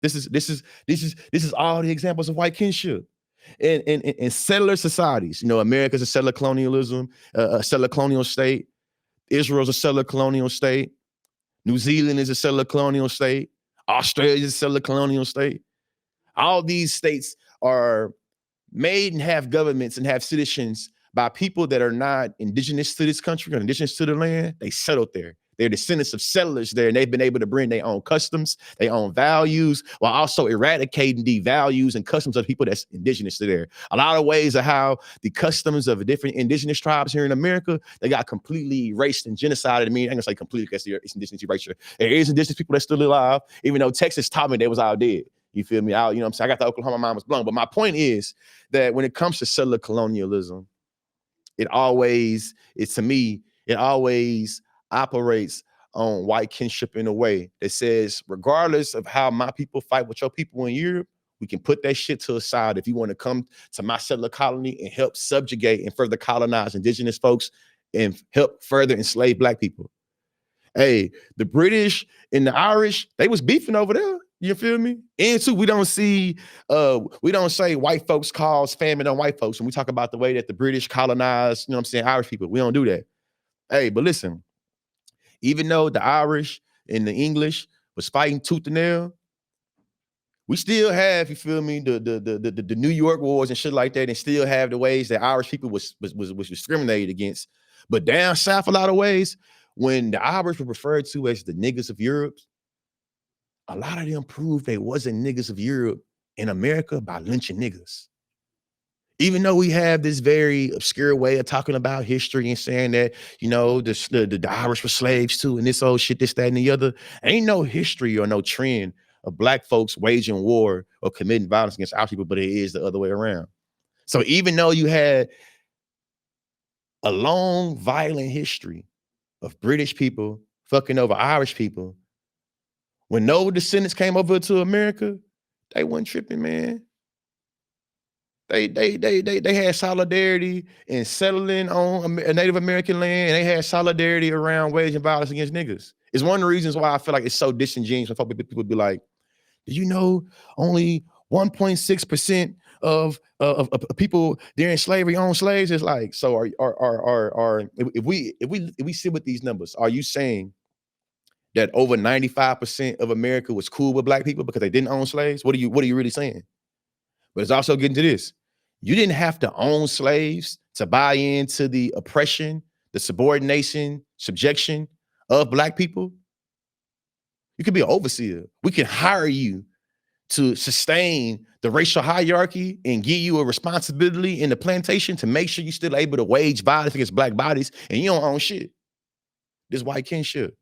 This is all the examples of white kinship. In settler societies, America's a settler colonialism, a settler colonial state. Israel's a settler colonial state. New Zealand is a settler colonial state. Australia is a settler colonial state. All these states are made and have governments and have citizens by people that are not indigenous to this country or indigenous to the land. They settled there. They're descendants of settlers there, and they've been able to bring their own customs, their own values, while also eradicating the values and customs of people that's indigenous to there. A lot of ways of how the customs of different indigenous tribes here in America, they got completely erased and genocided. I mean, I'm gonna say completely because it's indigenous erasure. There is indigenous people that's still alive, even though Texas taught me they was all dead. You feel me? You know what I'm saying? I got the Oklahoma mind was blown. But my point is that when it comes to settler colonialism, it always operates on white kinship in a way that says, regardless of how my people fight with your people in Europe, we can put that shit to the side if you want to come to my settler colony and help subjugate and further colonize indigenous folks and help further enslave black people. Hey, the British and the Irish, they was beefing over there. You feel me? And two, we don't say white folks cause famine on white folks when we talk about the way that the British colonized, Irish people. We don't do that. Hey, but listen, even though the Irish and the English was fighting tooth and nail, we still have, you feel me, the New York wars and shit like that, and still have the ways that Irish people was discriminated against. But down south, a lot of ways, when the Irish were referred to as the niggas of Europe, a lot of them proved they wasn't niggas of Europe in America by lynching niggas. Even though we have this very obscure way of talking about history and saying that, the Irish were slaves too, and this old shit, this, that, and the other, ain't no history or no trend of black folks waging war or committing violence against Irish people, but it is the other way around. So even though you had a long, violent history of British people fucking over Irish people, when no descendants came over to America, they wasn't tripping, man. They had solidarity in settling on a Native American land, and they had solidarity around waging violence against niggas. It's one of the reasons why I feel like it's so disingenuous when people be like, "Did you know only 1.6% of people during slavery owned slaves?" It's like, so if we sit with these numbers, are you saying that over 95% of America was cool with black people because they didn't own slaves? What are you really saying? But it's also getting to this. You didn't have to own slaves to buy into the oppression, the subordination, subjection of black people. You could be an overseer. We can hire you to sustain the racial hierarchy and give you a responsibility in the plantation to make sure you're still able to wage violence against black bodies, and you don't own shit. This white kinship.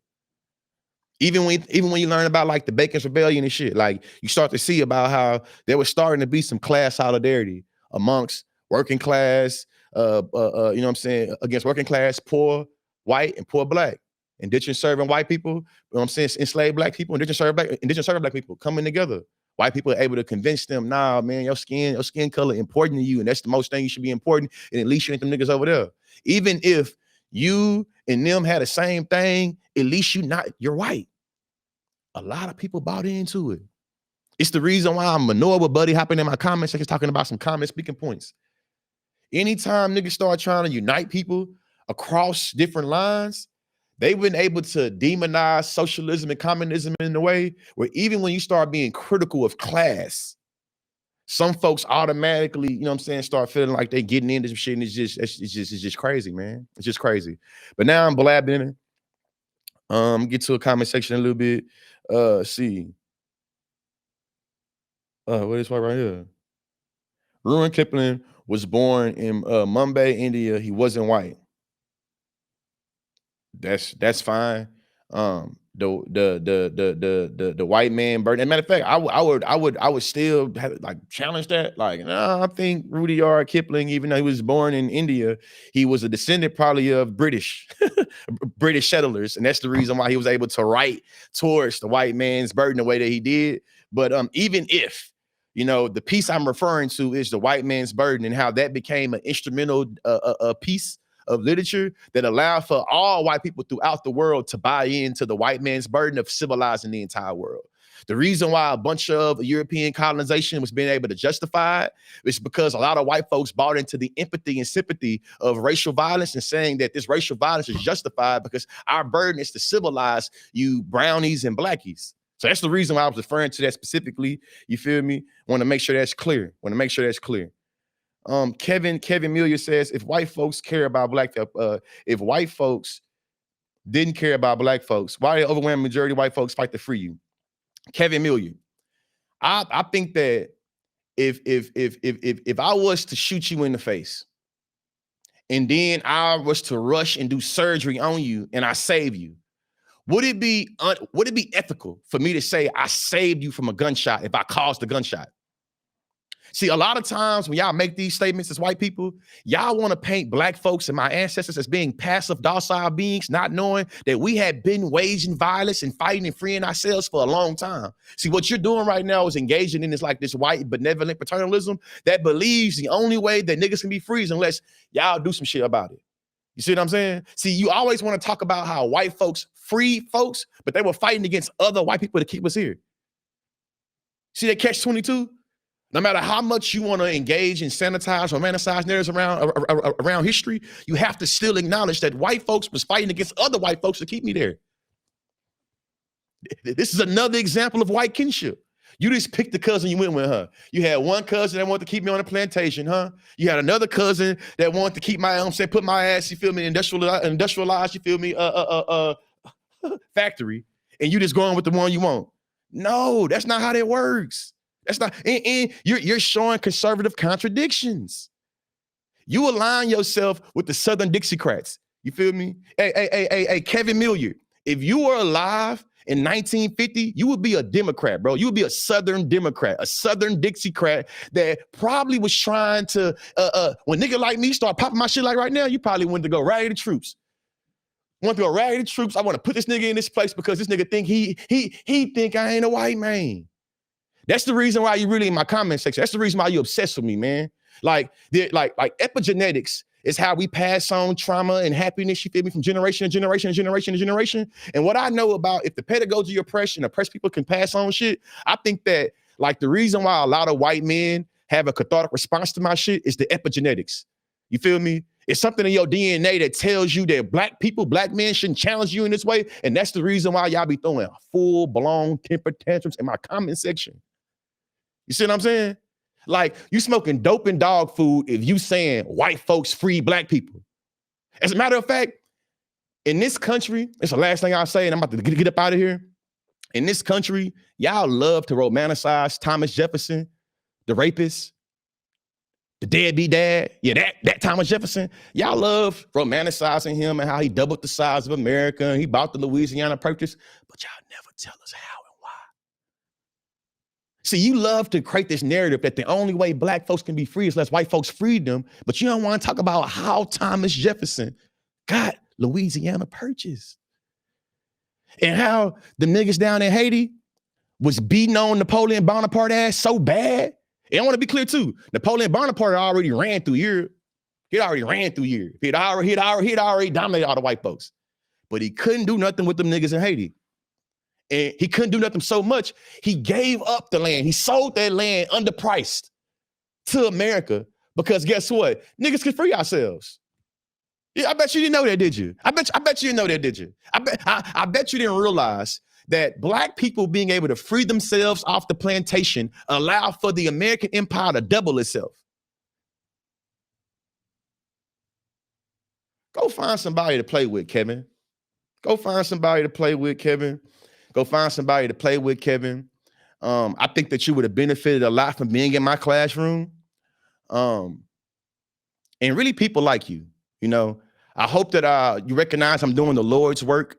Even when you learn about like the Bacon's Rebellion and shit, like you start to see about how there was starting to be some class solidarity amongst working class, against working class, poor white and poor black, indentured serving white people, enslaved black people, indentured serving black people coming together. White people are able to convince them, nah, man, your skin color important to you, and that's the most thing you should be important, and at least you ain't them niggas over there. Even if you and them had the same thing, at least you're white. A lot of people bought into it. It's the reason why I'm annoyed with Buddy hopping in my comment section talking about some comment speaking points. Anytime niggas start trying to unite people across different lines, they've been able to demonize socialism and communism in a way where even when you start being critical of class, some folks automatically, start feeling like they getting into some shit, and it's just crazy, man. It's just crazy. But now I'm blabbing. Get to a comment section a little bit. See. What is right here? Rudyard Kipling was born in Mumbai, India. He wasn't white. That's fine. The white man burden. As a matter of fact, I would still challenge that. Like, I think Rudyard Kipling, even though he was born in India, he was a descendant probably of British settlers, and that's the reason why he was able to write towards the white man's burden the way that he did. But even if the piece I'm referring to is the white man's burden and how that became an instrumental piece of literature that allowed for all white people throughout the world to buy into the white man's burden of civilizing the entire world. The reason why a bunch of European colonization was being able to justify it is because a lot of white folks bought into the empathy and sympathy of racial violence and saying that this racial violence is justified because our burden is to civilize you brownies and blackies. So that's the reason why I was referring to that specifically. You feel me? Want to make sure that's clear. Kevin Miller says, if white folks care about if white folks didn't care about black folks, why the overwhelming majority of white folks fight to free you? Kevin Miller, I think that if I was to shoot you in the face and then I was to rush and do surgery on you and I save you, would it be ethical for me to say I saved you from a gunshot if I caused the gunshot? See, a lot of times when y'all make these statements as white people, y'all want to paint black folks and my ancestors as being passive, docile beings, not knowing that we had been waging violence and fighting and freeing ourselves for a long time. See, what you're doing right now is engaging in this white benevolent paternalism that believes the only way that niggas can be free is unless y'all do some shit about it. You see what I'm saying? See, you always want to talk about how white folks free folks, but they were fighting against other white people to keep us here. See that catch-22? No matter how much you want to engage in sanitized, romanticized narratives around history, you have to still acknowledge that white folks was fighting against other white folks to keep me there. This is another example of white kinship. You just picked the cousin you went with, huh? You had one cousin that wanted to keep me on a plantation, huh? You had another cousin that wanted to keep my put my ass, you feel me, industrialized, you feel me, factory, and you just going with the one you want. No, that's not how that works. That's not, and you're showing conservative contradictions. You align yourself with the Southern Dixiecrats. You feel me? Hey, Kevin Miller, if you were alive in 1950, you would be a Democrat, bro. You would be a Southern Democrat, a Southern Dixiecrat that probably was trying to, when nigga like me start popping my shit like right now, you probably wanted to go rally the troops. I want to put this nigga in this place because this nigga think he think I ain't a white man. That's the reason why you really in my comment section. That's the reason why you obsessed with me, man. Like epigenetics is how we pass on trauma and happiness, you feel me, from generation to generation to generation to generation. And what I know about if the pedagogy of oppression, oppressed people can pass on shit, I think that like the reason why a lot of white men have a cathartic response to my shit is the epigenetics. You feel me? It's something in your DNA that tells you that black people, black men shouldn't challenge you in this way. And that's the reason why y'all be throwing full-blown temper tantrums in my comment section. You see what I'm saying? Like, you smoking dope and dog food if you saying white folks free black people. As a matter of fact, in this country, it's the last thing I'll say, and I'm about to get up out of here. In this country, y'all love to romanticize Thomas Jefferson, the rapist, the deadbeat dad. Yeah, that Thomas Jefferson. Y'all love romanticizing him and how he doubled the size of America and he bought the Louisiana Purchase, but y'all never tell us how. See, you love to create this narrative that the only way black folks can be free is unless white folks freed them, but you don't want to talk about how Thomas Jefferson got Louisiana Purchase and how the niggas down in Haiti was beating on Napoleon Bonaparte ass so bad. And I want to be clear too, Napoleon Bonaparte already ran through Europe. He'd already dominated all the white folks, but he couldn't do nothing with them niggas in Haiti. And he couldn't do nothing so much, he gave up the land. He sold that land underpriced to America because guess what? Niggas can free ourselves. Yeah, I bet you didn't know that, did you? I bet you didn't know that, did you? I bet you didn't realize that black people being able to free themselves off the plantation allowed for the American empire to double itself. Go find somebody to play with, Kevin. Go find somebody to play with, Kevin. I think that you would have benefited a lot from being in my classroom. And really people like you, you know. I hope that you recognize I'm doing the Lord's work.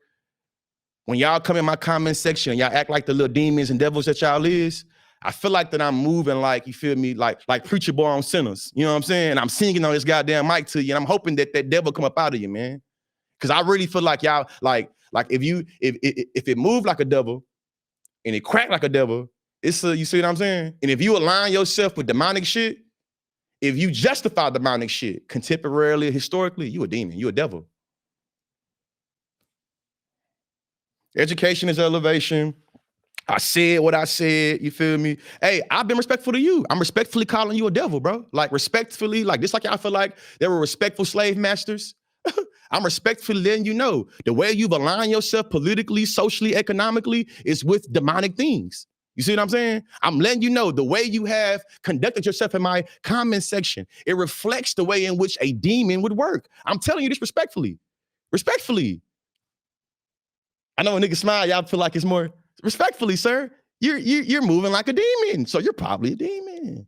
When y'all come in my comment section and y'all act like the little demons and devils that y'all is, I feel like that I'm moving like, you feel me, like Preacher Boy on Sinners. You know what I'm saying? And I'm singing on this goddamn mic to you, and I'm hoping that that devil come up out of you, man. Because I really feel like y'all, like if it moved like a devil and it cracked like a devil, it's you see what I'm saying? And if you align yourself with demonic shit, if you justify demonic shit contemporarily, historically, you a demon, you a devil. Education is elevation. I said what I said, you feel me? Hey, I've been respectful to you. I'm respectfully calling you a devil, bro. Like respectfully, like just like I feel like there were respectful slave masters. I'm respectfully letting you know the way you've aligned yourself politically, socially, economically is with demonic things. You see what I'm saying? I'm letting you know the way you have conducted yourself in my comment section, it reflects the way in which a demon would work. I'm telling you this respectfully. Respectfully. I know when niggas smile, y'all feel like it's more respectfully, sir. You're moving like a demon, so you're probably a demon.